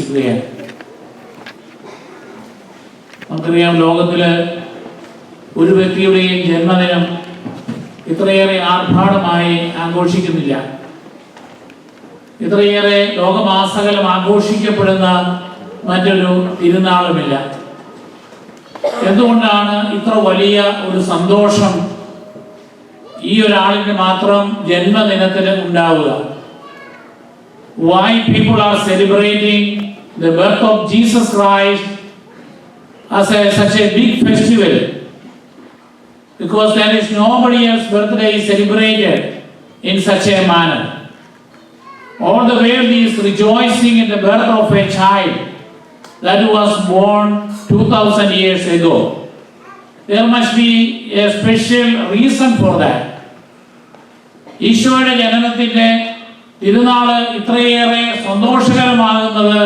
ആഘോഷിക്കുകയാണ്. നമുക്കറിയാം, ലോകത്തില് ഒരു വ്യക്തിയുടെയും ജന്മദിനം ഇത്രയേറെ ആർഭാടമായി ആഘോഷിക്കുന്നില്ല. ഇത്രയേറെ ലോകമാസകലം ആഘോഷിക്കപ്പെടുന്ന മറ്റൊരു തിരുനാളുമില്ല. എന്തുകൊണ്ടാണ് ഇത്ര വലിയ ഒരു സന്തോഷം ഈ ഒരാളിന് മാത്രം ജന്മദിനത്തിന് ഉണ്ടാവുക? Why people are celebrating the birth of Jesus Christ as such a big festival? Because there is nobody else's birthday is celebrated in such a manner. All the world is rejoicing in the birth of a child that was born 2000 years ago. There must be a special reason for that. ഈശോയുടെ ജനനത്തിന്റെ തിരുനാള് ഇത്രയേറെ സന്തോഷകരമാകുന്നത്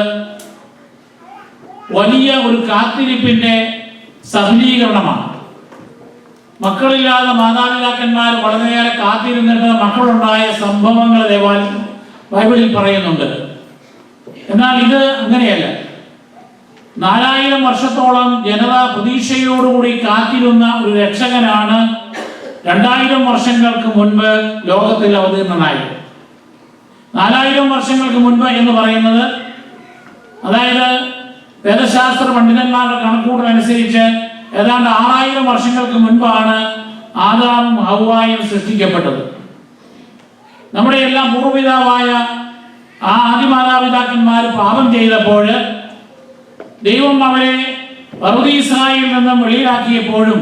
വലിയ ഒരു കാത്തിരിപ്പിന്റെ സഫലീകരണമാണ്. മക്കളില്ലാതെ മാതാപിതാക്കന്മാർ വളരെയേറെ കാത്തിരുന്നിട്ട് മക്കളുണ്ടായ സംഭവങ്ങൾ ബൈബിളിൽ പറയുന്നുണ്ട്. എന്നാൽ ഇത് അങ്ങനെയല്ല. 4000 വർഷത്തോളം ജനത പ്രതീക്ഷയോടുകൂടി കാത്തിരുന്ന ഒരു രക്ഷകനാണ് 2000 വർഷങ്ങൾക്ക് മുൻപ് ലോകത്തിൽ അവതീർണനായത്. 4000 വർഷങ്ങൾക്ക് മുൻപ് എന്ന് പറയുന്നത്, അതായത് വേദശാസ്ത്ര പണ്ഡിതന്മാരുടെ കണക്കൂട്ടലനുസരിച്ച് ഏതാണ്ട് 6000 വർഷങ്ങൾക്ക് മുൻപാണ് ആദാമും ഹവ്വായും സൃഷ്ടിക്കപ്പെട്ടത്. നമ്മുടെ എല്ലാം പൂർവ്വപിതാവായ ആ ആദിമാതാപിതാക്കന്മാർ പാപം ചെയ്തപ്പോൾ ദൈവം അവരെ പറുദീസായിൽ നിന്നും വെളിയിലാക്കിയപ്പോഴും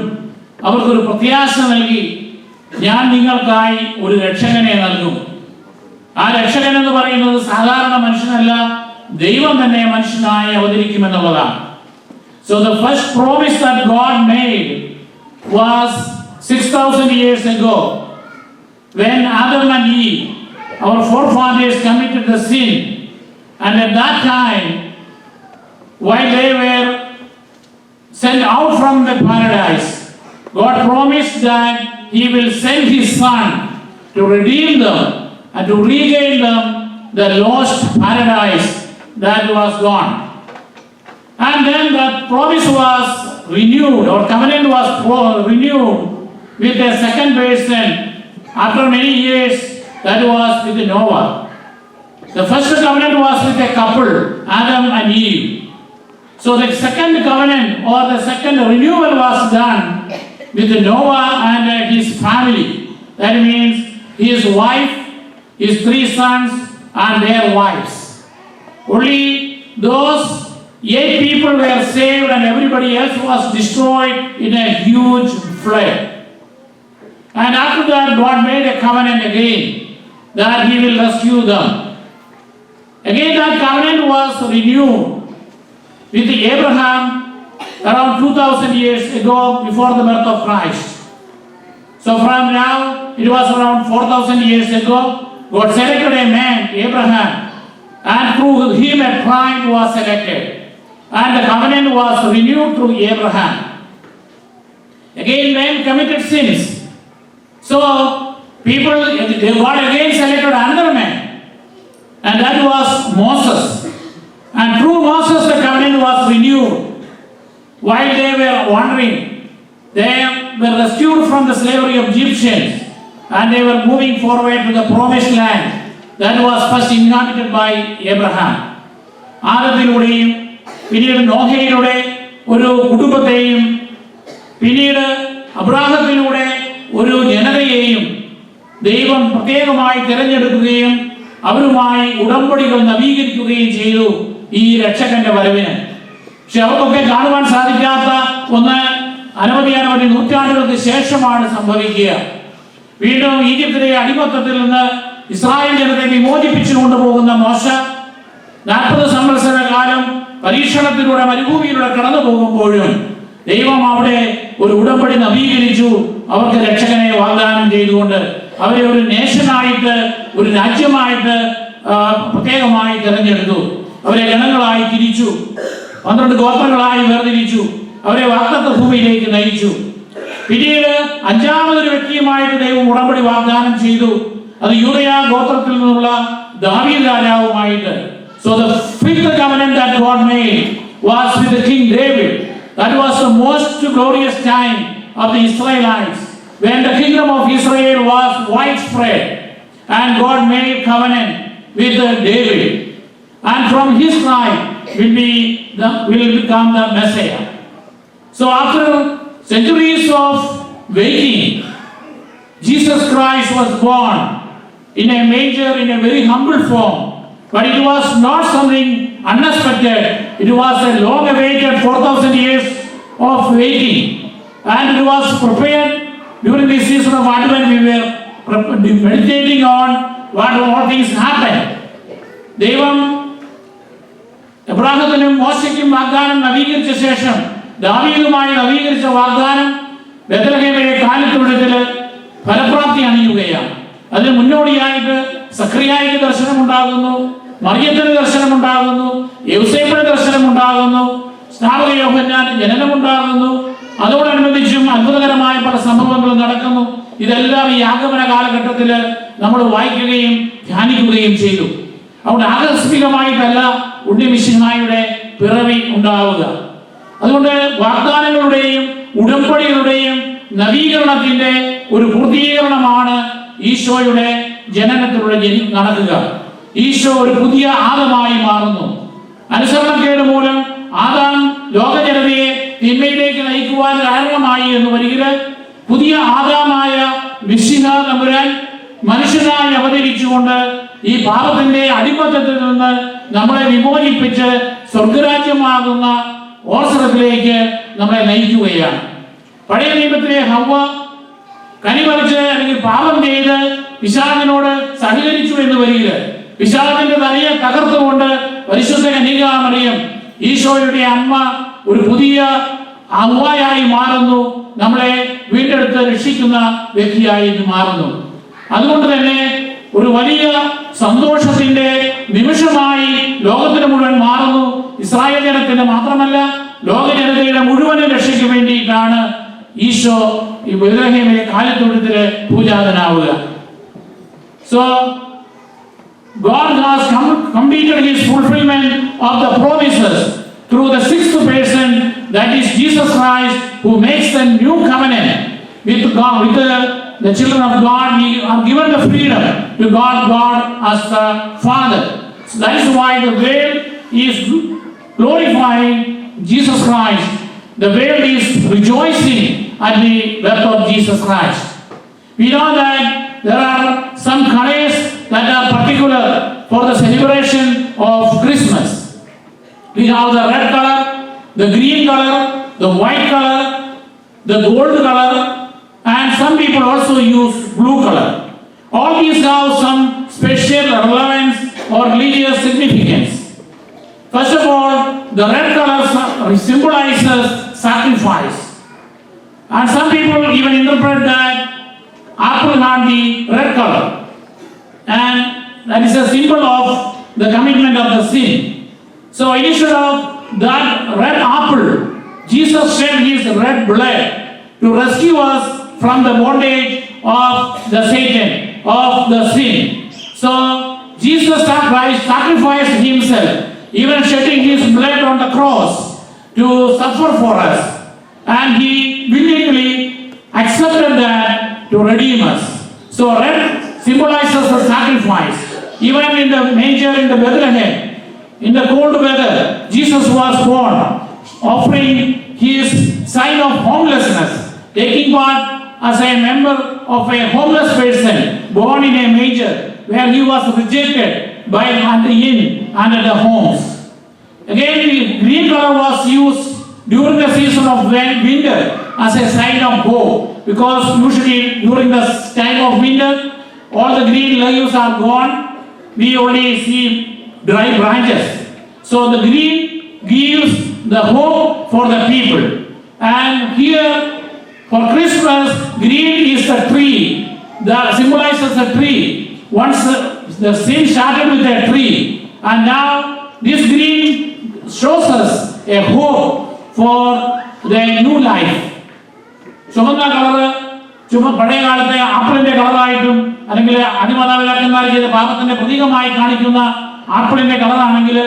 അവർക്കൊരു പ്രത്യാശ നൽകി, ഞാൻ നിങ്ങൾക്കായി ഒരു രക്ഷകനെ നൽകും. ആ രക്ഷകൻ എന്ന് പറയുന്നത് സാധാരണ മനുഷ്യനല്ല, ദൈവം തന്നെ മനുഷ്യനായി അവതരിക്കുമെന്നുള്ളതാണ്. So the first promise that God made was 6000 years ago, when Adam and Eve, our forefathers, committed the sin. And at that time, while they were sent out from the paradise, God promised that He will send His Son to redeem them and to regain them the lost paradise that was gone. And then that promise was renewed, or covenant was renewed with a second person after many years, that was with Noah. The first covenant was with a couple, Adam and Eve. So the second covenant, or the second renewal, was done with Noah and his family. That means his wife, his 3 sons and their wives. Only those 8 people were saved and everybody else was destroyed in a huge flood. And after that, God made a covenant again that He will rescue them. Again, that covenant was renewed with Abraham around 2000 years ago, before the birth of Christ. So from now, it was around 4000 years ago, God selected a man, Abraham, and through him a tribe was selected. And the covenant was renewed through Abraham. Again, man committed sins. So people, God again selected another man, and that was Moses. And through Moses the covenant was renewed. While they were wandering, they were rescued from the slavery of Egyptians, and they were moving forward to the promised land that was first inhabited by Abraham. ആദത്തിലൂടെയും പിന്നീട് നോഹയിലൂടെ ഒരു കുടുംബത്തെയും പിന്നീട് അബ്രാഹത്തിലൂടെ ഒരു ജനതയെയും ദൈവം പ്രത്യേകമായി തിരഞ്ഞെടുക്കുകയും അവരുമായി ഉടമ്പടികൾ നവീകരിക്കുകയും ചെയ്തു ഈ രക്ഷകന്റെ വരവിന്. പക്ഷെ അവർക്കൊക്കെ കാണുവാൻ സാധിക്കാത്ത ഒന്ന് അനവധി നൂറ്റാണ്ടുകൾക്ക് ശേഷമാണ് സംഭവിക്കുക. വീണ്ടും ഈജിപ്തിലെ അടിമത്തത്തിൽ നിന്ന് ഇസ്രായേൽ ജനതയെ വിമോചിപ്പിച്ചു കൊണ്ടുപോകുന്ന മോശ 40 സംവത്സര കാലം പരീക്ഷണത്തിലൂടെ മരുഭൂമിയിലൂടെ കടന്നു പോകുമ്പോഴും ദൈവം അവിടെ ഒരു ഉടമ്പടി നവീകരിച്ചു. അവർക്ക് രക്ഷകനെ വാഗ്ദാനം ചെയ്തുകൊണ്ട് അവരെ ഒരു നേഷനായിട്ട്, ഒരു രാജ്യമായിട്ട് പ്രത്യേകമായി തിരഞ്ഞെടുത്തു. അവരെ ഗണങ്ങളായി തിരിച്ചു, 12 ഗോത്രങ്ങളായി വേർതിരിച്ചു, അവരെ വാഗ്ദത്ത ഭൂമിയിലേക്ക് നയിച്ചു. പിന്നീട് 5ാമതൊരു വ്യക്തിയുമായിട്ട് ദൈവം ഉടമ്പടി വാഗ്ദാനം ചെയ്തു. അത് യൂദയ ഗോത്രത്തിൽ നിന്നുള്ള ദാവീദ് രാജാവുമായിട്ട്. So the 5th covenant that God made was with the King David. That was the most glorious time of the Israelites, when the kingdom of Israel was widespread and God made covenant with David, and from his line will become the Messiah. So after centuries of waiting, Jesus Christ was born in a manger in a very humble form. But it was not something unexpected. It was a long awaited 4,000 years of waiting. And it was prepared during the season of Advent. We were meditating on what things happened. ദൈവം എബ്രാഹത്തിനും മോശയ്ക്കും വാഗ്ദാനം നവീകരിച്ച ശേഷം ദാവീദുമായി നവീകരിച്ച വാഗ്ദാനം ബേത്ലഹേമിലെ കാലിത്തൊഴുത്തിൽ ഫലപ്രാപ്തി അണിയുകയാണ്. അതിന് മുന്നോടിയായിട്ട് സക്രിയായിക്ക് ദർശനമുണ്ടാകുന്നു, മറിയത്തിന് ദർശനമുണ്ടാകുന്നു, യൗസേപ്പിന് ദർശനമുണ്ടാകുന്നു, സ്നാപക യോഹന്നാന് ജനനമുണ്ടാകുന്നു. അതോടനുബന്ധിച്ചും അത്ഭുതകരമായ പല സംഭവങ്ങളും നടക്കുന്നു. ഇതെല്ലാം ഈ ആഗമന കാലഘട്ടത്തിൽ നമ്മൾ വായിക്കുകയും ധ്യാനിക്കുകയും ചെയ്തു. അതുകൊണ്ട് ആകസ്മികമായിട്ടല്ല ഉണ്ണിമിശിഹായുടെ പിറവി ഉണ്ടാവുക. അതുകൊണ്ട് വാഗ്ദാനങ്ങളുടെയും ഉടമ്പടികളുടെയും നവീകരണത്തിന്റെ ഒരു പൂർത്തീകരണമാണ് ഈശോയുടെ ജനനത്തിലൂടെ നടക്കുക. ഈശോ ഒരു പുതിയ ആദമായി മാറുന്നു. അനുസരണക്കേട് മൂലം ആദാം ലോകജനതയെ തിന്മയിലേക്ക് നയിക്കുവാൻ കാരണമായി എന്ന് വരികിൽ പുതിയ ആദാമായ മിശിഹ തമ്പുരാൻ മനുഷ്യനായി അവതരിച്ചുകൊണ്ട് ഈ പാപത്തിന്റെ അടിമത്തത്തിൽ നിന്ന് നമ്മളെ വിമോചിപ്പിച്ച് സ്വർഗരാജ്യമാകുന്ന ഓർസറത്തിലേക്ക് നമ്മളെ നയിക്കുകയാണ്. പഴയ നിയമത്തിലെ ഹവ്വ കനിപറിച്ച് അല്ലെങ്കിൽ പാപം ചെയ്ത് പിശാചിനോട് സഹകരിച്ചു എന്ന് വരികിൽ പിശാചിന്റെ തലയെ തകർത്തുകൊണ്ട് പരിശുദ്ധ കന്യകാമറിയം ഈശോയുടെ അമ്മ ഒരു പുതിയ ഹവ്വയായി മാറുന്നു, നമ്മളെ വീണ്ടെടുത്ത് രക്ഷിക്കുന്ന വ്യക്തിയായി മാറുന്നു. അതുകൊണ്ട് തന്നെ ഒരു വലിയ സന്തോഷത്തിന്റെ നിമിഷമായി ലോകത്തിന് മുഴുവൻ മാറുന്നു. ഇസ്രായേൽ ജനത്തിന്റെ മാത്രമല്ല, ലോക ജനതയുടെ മുഴുവനും രക്ഷയ്ക്ക് വേണ്ടിയിട്ടാണ് ഈശോ ഈ ബേത്ലഹേമിലെ കാലിത്തൊഴുത്തില് പൂജാതനാവുക. So God has completed his fulfillment of the promises through the sixth person, that is Jesus Christ, who makes the new covenant with God, with the children of God. We are given the freedom to God as the Father. So that is why the veil is glorifying Jesus Christ. The veil is rejoicing at the birth of Jesus Christ. We know that there are some colors that are particular for the celebration of Christmas. We have the red color, the green color, the white color, the gold color, and some people also use blue color. All these have some special relevance or religious significance. First of all, the red color symbolizes sacrifice. And some people even interpret that apple had the red color, and that is a symbol of the commitment of the sin. So instead of that red apple, Jesus shed his red blood to rescue us from the bondage of the Satan, of the sin. So Jesus sacrificed himself, even shedding his blood on the cross to suffer for us, and he willingly accepted that to redeem us. So red symbolizes the sacrifice. Even in the manger in the Bethlehem, in the cold weather, Jesus was born, offering his sign of homelessness, taking part as a member of a homeless person born in a manger where he was rejected by at the inn and at the homes. Again, the green color was used during the season of winter as a sign of hope, because usually during the time of winter all the green leaves are gone, we only see dry branches. So the green gives the hope for the people. And here for Christmas, green is the tree that symbolizes the tree. Once the sin started with a tree, and now this green shows us a hope for the new life. ചുമന്ന colour പഴയ കാലത്തെ ആപ്പിളിന്റെ കളറായിട്ടും അല്ലെങ്കിൽ അടിമാതാപിതാക്കന്മാർ ചെയ്ത പാപത്തിന്റെ പ്രതീകമായി കാണിക്കുന്ന ആപ്പിളിന്റെ കളറാണെങ്കിൽ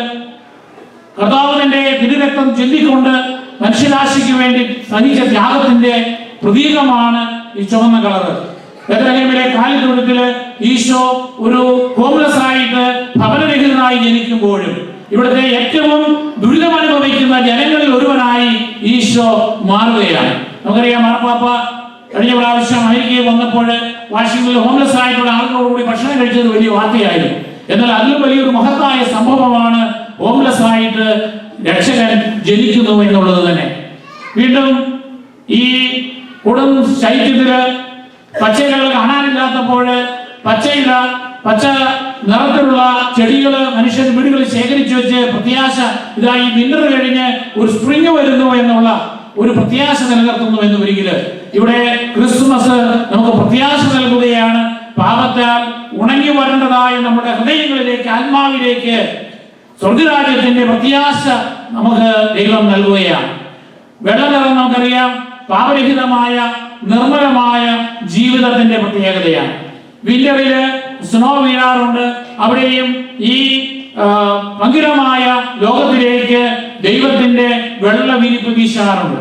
കർത്താവ് തന്റെ തിരുരക്തം ചിന്തിക്കൊണ്ട് മനുഷ്യരാശിക്ക് വേണ്ടി സഹിച്ച ത്യാഗത്തിന്റെ പ്രതീകമാണ് ഈ ചുവന്ന കളറ്. ബെത്ലഹേമിലെ കാലിത്തൊഴുത്തില് ഈശോ ഒരു ഹോംലെസ് ആയിട്ട് ഭവനരഹിതനായി ജനിക്കുമ്പോഴും ഇവിടുത്തെ ഏറ്റവും ദുരിതമനുഭവിക്കുന്ന ജനങ്ങളിൽ ഒരുവനായി ഈശോ മാറുകയാണ്. നമുക്കറിയാം, മാർപ്പാപ്പ കഴിഞ്ഞ പ്രാവശ്യം അമേരിക്കയിൽ വന്നപ്പോൾ വാഷിംഗ്ടണിൽ ഹോംലെസ് ആയിട്ടുള്ള ആളുകളോടുകൂടി ഭക്ഷണം കഴിച്ചത് വലിയ വാർത്തയായിരുന്നു. എന്നാൽ അതിലും വലിയൊരു മഹത്തായ സംഭവമാണ് ഹോംലെസ് ആയിട്ട് രക്ഷകൻ ജനിക്കുന്നു എന്നുള്ളത് തന്നെ. വീണ്ടും ഈ കൊടും ശൈത്യത്തില് പച്ചയിലകൾ കാണാനില്ലാത്തപ്പോൾ പച്ച നിറത്തിലുള്ള ചെടികള് മനുഷ്യർ വീടുകളിൽ ശേഖരിച്ചു വെച്ച് പ്രത്യാശ, ഇതാ ഈ വിന്റർ കഴിഞ്ഞ് ഒരു സ്പ്രിംഗ് വരുന്നു എന്നുള്ള ഒരു പ്രത്യാശ നിലനിർത്തുന്നു എന്ന് ഒരിക്കല് ഇവിടെ ക്രിസ്തുമസ് നമുക്ക് പ്രത്യാശ നൽകുകയാണ്. പാപത്താൽ ഉണങ്ങി വരേണ്ടതായ നമ്മുടെ ഹൃദയങ്ങളിലേക്ക്, ആത്മാവിലേക്ക് സ്വർഗരാജ്യത്തിന്റെ പ്രത്യാശ നമുക്ക് ദൈവം നൽകുകയാണ്. വെള്ളനിറം നമുക്കറിയാം പാപരഹിതമായ നിർമ്മലമായ ജീവിതത്തിന്റെ പ്രത്യേകതയാണ്. വിന്ററില് സ്നോ വീഴാറുണ്ട്. അവിടെയും ഈ പങ്കിരമായ ലോകത്തിലേക്ക് ദൈവത്തിന്റെ വെള്ള വിരിപ്പ് വീശാറുണ്ട്.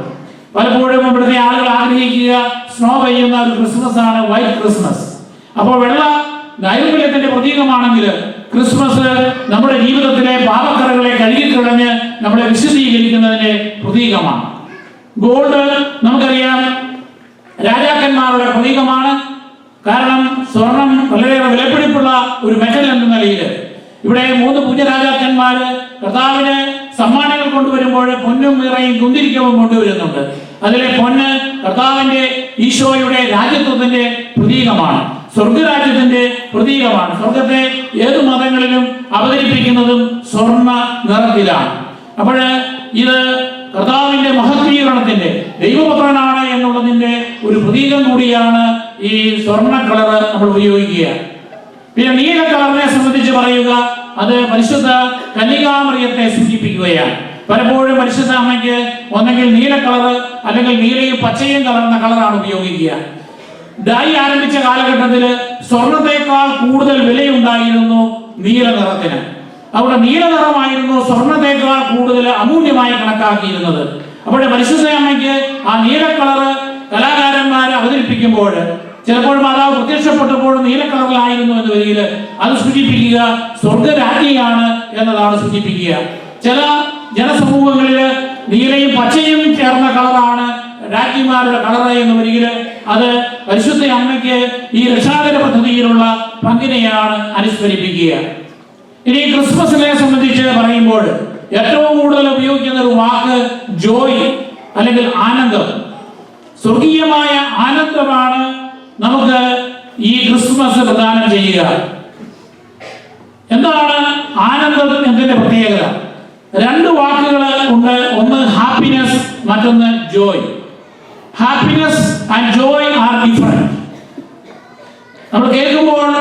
പലപ്പോഴും ഇവിടുത്തെ ആളുകൾ ആഗ്രഹിക്കുക സ്നോ പെയ്യുന്ന ഒരു ക്രിസ്മസ് ആണ്, വൈറ്റ് ക്രിസ്മസ്. അപ്പോൾ വെള്ള നൈർമല്യത്തിന്റെ പ്രതീകമാണെങ്കിൽ ക്രിസ്മസ് നമ്മുടെ ജീവിതത്തിലെ പാപക്കറകളെ കഴുകിക്കളഞ്ഞ് നമ്മളെ വിശുദ്ധീകരിക്കുന്നതിന്റെ പ്രതീകമാണ്. ഗോൾഡ് നമുക്കറിയാം രാജാക്കന്മാരുടെ പ്രതീകമാണ്. കാരണം സ്വർണം വളരെയേറെ വിലപിടിപ്പുള്ള ഒരു മെറ്റൽ എന്ന നിലയിൽ ഇവിടെ 3 പൂജ്യരാജാക്കന്മാര് കർത്താവിന് സമ്മാനങ്ങൾ കൊണ്ടുവരുമ്പോൾ പൊന്നും നിറയും കുന്തിരിക്കവും കൊണ്ടുവരുന്നുണ്ട്. അതിലെ പൊന്ന് കർത്താവിന്റെ ഈശോയുടെ രാജ്യത്വത്തിന്റെ പ്രതീകമാണ്, സ്വർഗരാജ്യത്തിന്റെ പ്രതീകമാണ്. സ്വർഗത്തെ ഏതു മതങ്ങളിലും അവതരിപ്പിക്കുന്നതും സ്വർണ്ണ നിറത്തിലാണ്. അപ്പോൾ ഇത് കർത്താവിന്റെ മഹത്വീകരണത്തിന്റെ ദൈവപുത്രനാണ് എന്നുള്ളതിന്റെ ഒരു പ്രതീകം കൂടിയാണ് ഈ സ്വർണ്ണ കളറ് നമ്മൾ ഉപയോഗിക്കുക. പിന്നെ നീല കളറിനെ സംബന്ധിച്ച് പറയുക, അത് പരിശുദ്ധ കന്യകാമറിയത്തെ സൂചിപ്പിക്കുകയാണ്. പലപ്പോഴും പരിശുദ്ധ അമ്മയ്ക്ക് ഒന്നെങ്കിൽ നീല കളറ് അല്ലെങ്കിൽ നീലയും പച്ചയും കലർന്ന കളറാണ് ഉപയോഗിക്കുക. ഡൈ ആരംഭിച്ച കാലഘട്ടത്തിൽ സ്വർണത്തെക്കാൾ കൂടുതൽ വിലയുണ്ടായിരുന്നു നീല നിറത്തിന്. അവിടെ നീല നിറമായിരുന്നു സ്വർണത്തെക്കാൾ കൂടുതൽ അമൂല്യമായി കണക്കാക്കിയിരുന്നത്. അപ്പോൾ പരിശുദ്ധ അമ്മയ്ക്ക് ആ നീല കളറ് കലാകാരന്മാരെ അവതരിപ്പിക്കുമ്പോൾ ചിലപ്പോൾ മാതാവ് പ്രത്യക്ഷപ്പെട്ടപ്പോൾ നീല കളറിലായിരുന്നു എന്ന് വരികിൽ അത് സൂചിപ്പിക്കുക സ്വർഗരാജ്ഞിയാണ് എന്നതാണ് സൂചിപ്പിക്കുക. ചില ജനസമൂഹങ്ങളിൽ നീലയും പച്ചയും ചേർന്ന കളറാണ് രാജ്ഞിമാരുടെ കളറ് എന്ന് വരികിൽ അത് പരിശുദ്ധ അമ്മയ്ക്ക് ഈ രക്ഷാകര പദ്ധതിയിലുള്ള പങ്കിനെയാണ് അനുസ്മരിപ്പിക്കുക. ഇനി ക്രിസ്മസിനെ സംബന്ധിച്ച് പറയുമ്പോൾ ഏറ്റവും കൂടുതൽ ഉപയോഗിക്കുന്ന ഒരു വാക്ക് ജോയ് അല്ലെങ്കിൽ ആനന്ദം. സ്വർഗീയമായ ആനന്ദമാണ് നമുക്ക് ഈ ക്രിസ്മസ് പ്രദാനം ചെയ്യുക. എന്താണ് ആനന്ദം എന്നതിന്റെ പ്രത്യേകത? 2 വാക്കുകൾ ഉണ്ട്. ഒന്ന് ഹാപ്പിനെസ്, മറ്റൊന്ന് Joy. Happiness and Joy are different. നമ്മൾ കേൾക്കുമ്പോൾ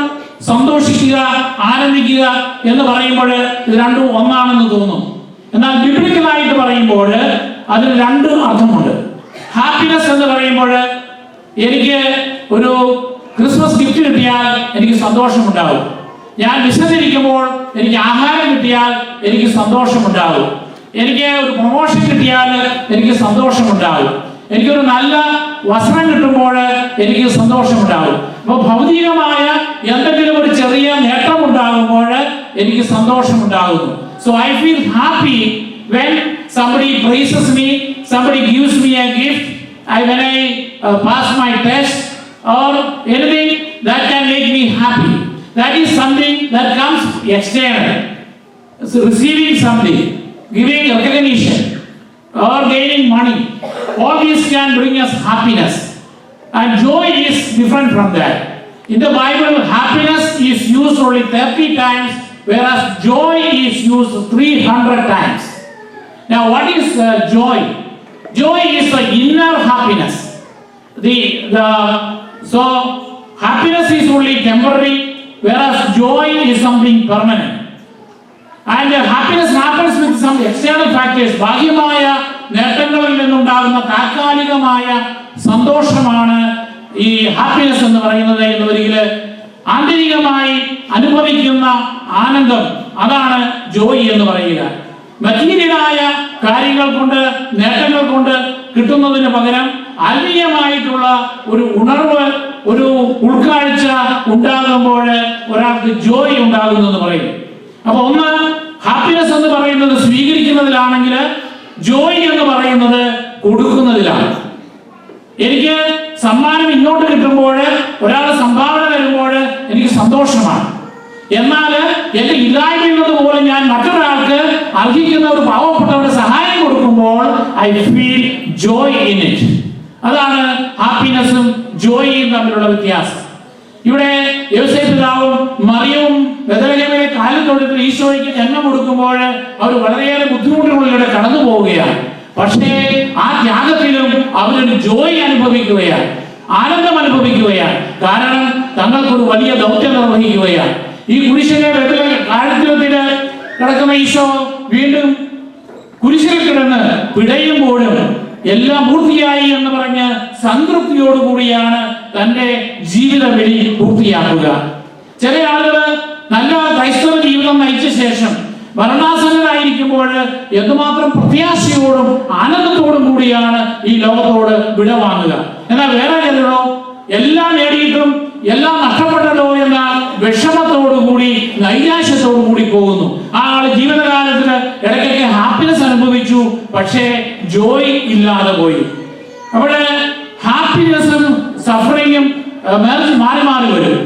സന്തോഷിക്കുക, ആനന്ദിക്കുക എന്ന് പറയുമ്പോൾ ഇത് രണ്ടും ഒന്നാണെന്ന് തോന്നും. എന്നാൽ ബിബ്ലിക്കലായിട്ട് പറയുമ്പോൾ അതിന് 2 അർത്ഥമുണ്ട്. ഹാപ്പിനെസ് എന്ന് പറയുമ്പോൾ എനിക്ക് ഒരു ക്രിസ്മസ് ഗിഫ്റ്റ് കിട്ടിയാൽ എനിക്ക് സന്തോഷമുണ്ടാകും. ഞാൻ വിശന്നിരിക്കുമ്പോൾ എനിക്ക് ആഹാരം കിട്ടിയാൽ എനിക്ക് സന്തോഷമുണ്ടാകും. എനിക്ക് ഒരു പ്രൊമോഷൻ കിട്ടിയാൽ എനിക്ക് സന്തോഷമുണ്ടാകും. എനിക്കൊരു നല്ല വസ്ത്രം കിട്ടുമ്പോൾ എനിക്ക് സന്തോഷമുണ്ടാകും. അപ്പോൾ ഭൗതികമായ എന്തെങ്കിലും ഒരു ചെറിയ നേട്ടം ഉണ്ടാകുമ്പോൾ എനിക്ക് സന്തോഷമുണ്ടാകുന്നു. So I feel happy when somebody praises me, somebody gives me a gift, when I pass my test or anything that can make me happy. That is something that comes external. So receiving something, giving recognition or gaining money, all these can bring us happiness. And joy is different from that. In the Bible, happiness is used only 30 times, whereas joy is used 300 times. Now, what is joy? Joy is the inner happiness. So happiness is only temporary, whereas joy is something permanent. And happiness happens with some external factors. ബാഹ്യമായ നേട്ടങ്ങളിൽ നിന്നുണ്ടാകുന്ന താൽക്കാലികമായ സന്തോഷമാണ് ഈ happiness എന്ന് പറയുന്നത് എന്ന് വരികിൽ ആന്തരികമായി അനുഭവിക്കുന്ന ആനന്ദം, അതാണ് ജോയ് എന്ന് പറയുക. മെറ്റീരിയൽ കാര്യങ്ങൾ കൊണ്ട്, നേട്ടങ്ങൾ കൊണ്ട് കിട്ടുന്നതിന് പകരം ആത്മീയമായിട്ടുള്ള ഒരു ഉണർവ്, ഒരു ഉൾക്കാഴ്ച ഉണ്ടാകുമ്പോൾ ഒരാൾക്ക് ജോയ് ഉണ്ടാകുന്നു എന്ന് പറയും. അപ്പൊ ഒന്ന് ഹാപ്പിനെസ് എന്ന് പറയുന്നത് സ്വീകരിക്കുന്നതിലാണെങ്കിൽ, ജോയ് എന്ന് പറയുന്നത് കൊടുക്കുന്നതിലാണ്. എനിക്ക് സമ്മാനം ഇങ്ങോട്ട് കിട്ടുമ്പോൾ, ഒരാൾ സംഭാവന തരുമ്പോൾ എനിക്ക് സന്തോഷമാണ്. എന്നാൽ എന്റെ ഇല്ലായ്മയുള്ളത് പോലെ ഞാൻ മറ്റൊരാൾക്ക് അർഹിക്കുന്ന ഒരു പാവപ്പെട്ടവരുടെ സഹായം കൊടുക്കുമ്പോൾ I feel Joy in it. അതാണ് ഹാപ്പിനെസ്സും ജോയിയും തമ്മിലുള്ള വ്യത്യാസം. ഇവിടെ യോസേപ്പ് പിതാവും മറിയവും ബെത്ലഹേമിലെ കാലിത്തൊഴുത്തിൽ ഈശോയ്ക്ക് ജന്മം കൊടുക്കുമ്പോൾ അവർ വളരെയേറെ ബുദ്ധിമുട്ടുകളിലൂടെ കടന്നു പോവുകയാണ്. പക്ഷേ ആ ത്യാഗത്തിലും അവരൊരു ജോയ് അനുഭവിക്കുകയാണ്, ആനന്ദം അനുഭവിക്കുകയാണ്. കാരണം തങ്ങൾക്കൊരു വലിയ ദൗത്യം നിർവഹിക്കുകയാണ്. ഈ കുരിശിനെ കാലിത്തൊഴുത്തിൽ കിടക്കുന്ന ഈശോ വീണ്ടും കുരിശിൽ കിടന്ന് പിടയുമ്പോഴും എല്ലാം പൂർത്തിയായി എന്ന് പറഞ്ഞ് സംതൃപ്തിയോടുകൂടിയാണ് തന്റെ ജീവിത ബലി പൂർത്തിയാക്കുക. ചില ആളുകൾ നല്ല ക്രൈസ്തവ ജീവിതം നയിച്ച ശേഷം മരണാസന്നരായിരിക്കുമ്പോൾ എന്തുമാത്രം പ്രത്യാശയോടും ആനന്ദത്തോടും കൂടിയാണ് ഈ ലോകത്തോട് വിടവാങ്ങുക. എന്നാൽ വേറെ ചിലരോ എല്ലാം നേടിയിട്ടും എല്ലാം നഷ്ടപ്പെട്ടല്ലോ എന്ന വിഷമത്തോടുകൂടി, നൈരാശ്യത്തോടുകൂടി പോകുന്നു. ആ ആള് ജീവിതകാലത്തിന് ഇടയ്ക്കൊക്കെ ഹാപ്പിനെസ് അനുഭവിച്ചു, പക്ഷേ ജോയ് ഇല്ലാതെ പോയി. അവിടെ ഹാപ്പിനെസ്സും സഫറിങ്ങും മാറി മാറി വരും.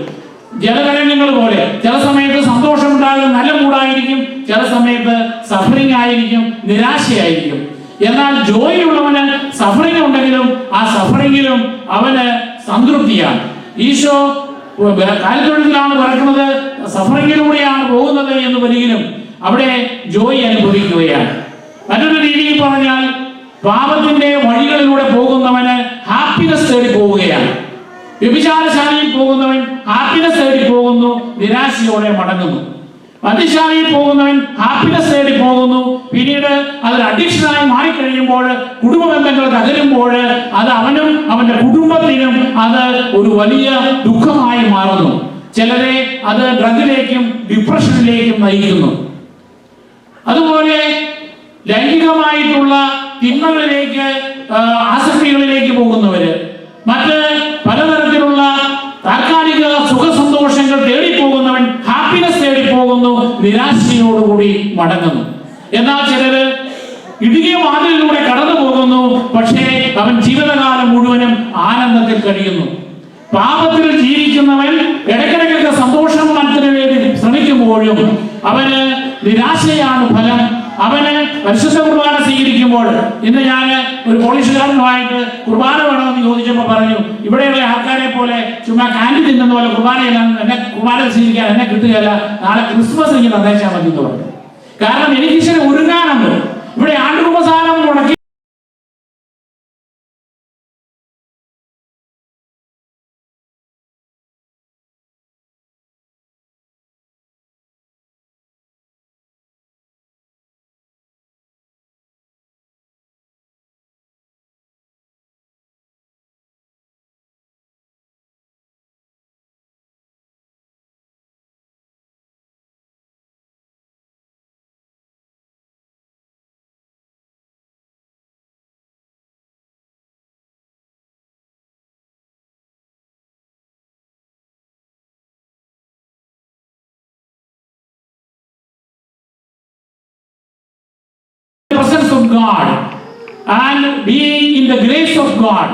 ജലതരംഗങ്ങൾ പോലെ ചില സമയത്ത് സന്തോഷം ഉണ്ടാകും, നല്ല മൂടായിരിക്കും, ചില സമയത്ത് സഫറിങ് ആയിരിക്കും, നിരാശയായിരിക്കും. എന്നാൽ ജോയ് ഉള്ളവന് സഫറിങ് ഉണ്ടെങ്കിലും ആ സഫറിങ്ങിലും അവന് സംതൃപ്തിയാണ്. ഈശോ കാലിത്തൊഴുത്തിലാണ് പറക്കുന്നത്, സഫറിങ്ങിലൂടെയാണ് പോകുന്നത് എന്ന് വരികിലും അവിടെ ജോയ് അനുഭവിക്കുകയാണ്. മറ്റൊരു രീതിയിൽ പറഞ്ഞാൽ പാപത്തിന്റെ വഴികളിലൂടെ പോകുന്നവന് ഹാപ്പിനെസ് തേടി പോവുകയാണ്. വ്യഭിചാരശാലയിൽ പോകുന്നവൻ ഹാപ്പിനെസ് തേടി പോകുന്നു, നിരാശയോടെ മടങ്ങുന്നു. മദ്യശാലയിൽ പോകുന്നവൻ ഹാപ്പിനെസ് തേടി പോകുന്നു, പിന്നീട് അതൊരു അഡിക്ഷനായി മാറിക്കഴിയുമ്പോൾ, കുടുംബ ബന്ധങ്ങൾ തകരുമ്പോൾ അത് അവനും അവന്റെ കുടുംബത്തിനും അത് ഒരു വലിയ ദുഃഖമായി മാറുന്നു. ചിലരെ അത് ഡ്രഗിലേക്കും ഡിപ്രഷനിലേക്കും നയിക്കുന്നു. അതുപോലെ ലൈംഗികമായിട്ടുള്ള തിന്മകളിലേക്ക്, ആസക്തികളിലേക്ക് പോകുന്നവര്, മറ്റ് പലതരത്തിലുള്ള താൽക്കാലിക സുഖസന്തോഷങ്ങൾ തേടിപ്പോകുന്നവൻ ഹാപ്പിനെസ് തേടിപ്പോകുന്നു, നിരാശയോടുകൂടി മടങ്ങുന്നു. എന്നാൽ ചിലര് ഇടുങ്ങിയ വാതിലിലൂടെ കടന്നു പോകുന്നു, പക്ഷേ അവൻ ജീവിതകാലം മുഴുവനും ആനന്ദത്തിൽ കഴിയുന്നു. പാപത്തിൽ ജീവിക്കുന്നവൻ ഇടയ്ക്കിടയ്ക്കൊക്കെ സന്തോഷം മനസ്സിന് വേണ്ടി ശ്രമിക്കുമ്പോഴും അവന് നിരാശയാണ് ഫലം. അവന് പരിശുദ്ധ കുർബാന സ്വീകരിക്കുമ്പോൾ, ഇന്ന് ഞാൻ ഒരു പോലീസുകാരനുമായിട്ട് കുർബാന വേണമെന്ന് ചോദിച്ചപ്പോൾ പറഞ്ഞു, ഇവിടെയുള്ള ആൾക്കാരെ പോലെ ചുമ്മാ കാൻഡി തിന്നുന്ന പോലെ കുർബാനയിലാണ് എന്നെ കുർബാന സ്വീകരിക്കാൻ എന്നെ കിട്ടുകയല്ല, നാളെ ക്രിസ്മസ് എനിക്ക് തന്നേച്ചാൽ മതി എന്ന് പറഞ്ഞു. കാരണം എനിക്ക് ഇച്ചിരി ഒരുങ്ങാനുണ്ട്. ഇവിടെ ആണ്ടുകുമ്പസാരം മുടക്കി God and being in the grace of God.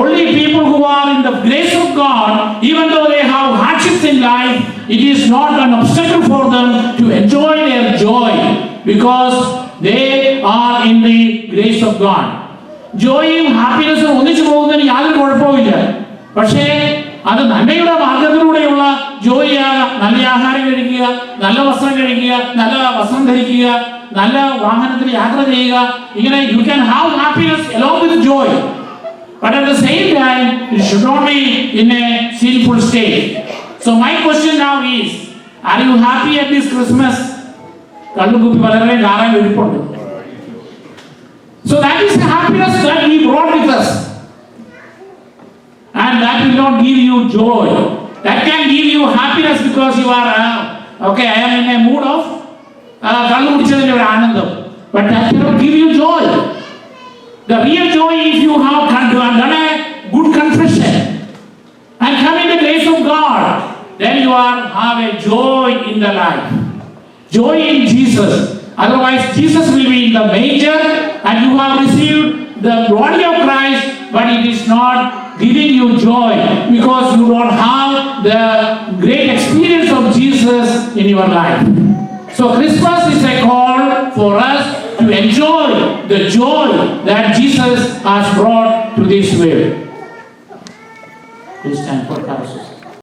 Only people who are in the grace of God, even though they have hardships in life, it is not an obstacle for them to enjoy their joy because they are in the grace of God. ജോയും ഹാപ്പിനെസ്സും ഒന്നിച്ചു പോകുന്നതിന് യാതൊരു കുഴപ്പവുമില്ല. പക്ഷേ അത് നന്മയുടെ മാർഗത്തിലൂടെയുള്ള ജോയിയാകാം. നല്ല ആഹാരം കഴിക്കുക, നല്ല വസ്ത്രം കഴിക്കുക, നല്ല വസ്ത്രം ധരിക്കുക, നല്ല വാഹനത്തിൽ യാത്ര ചെയ്യുക, ഇങ്ങനെ you can have happiness along with joy, but at the same time it should not be in a sinful state. So my question now is, are you happy at this Christmas? കള്ളുകുപ്പി പലരെയും കാണാൻ ഇരിപ്പുണ്ട്. So that is the happiness that we brought with us, and that will not give you joy. That can give you happiness because you are okay, I am in a mood of കള്ളു കുടിച്ചതിന്റെ ഒരു ആനന്ദം, but that cannot give you joy. The real joy, if you have done a good confession and come in the grace of God, then you have a joy in the life. Joy in Jesus. Otherwise, Jesus will be in the manger and you have received the body of Christ, but it is not giving you joy because you don't have the great experience of Jesus in your life. So Christmas is a call for us to enjoy the joy that Jesus has brought to this world. Please stand for Christ.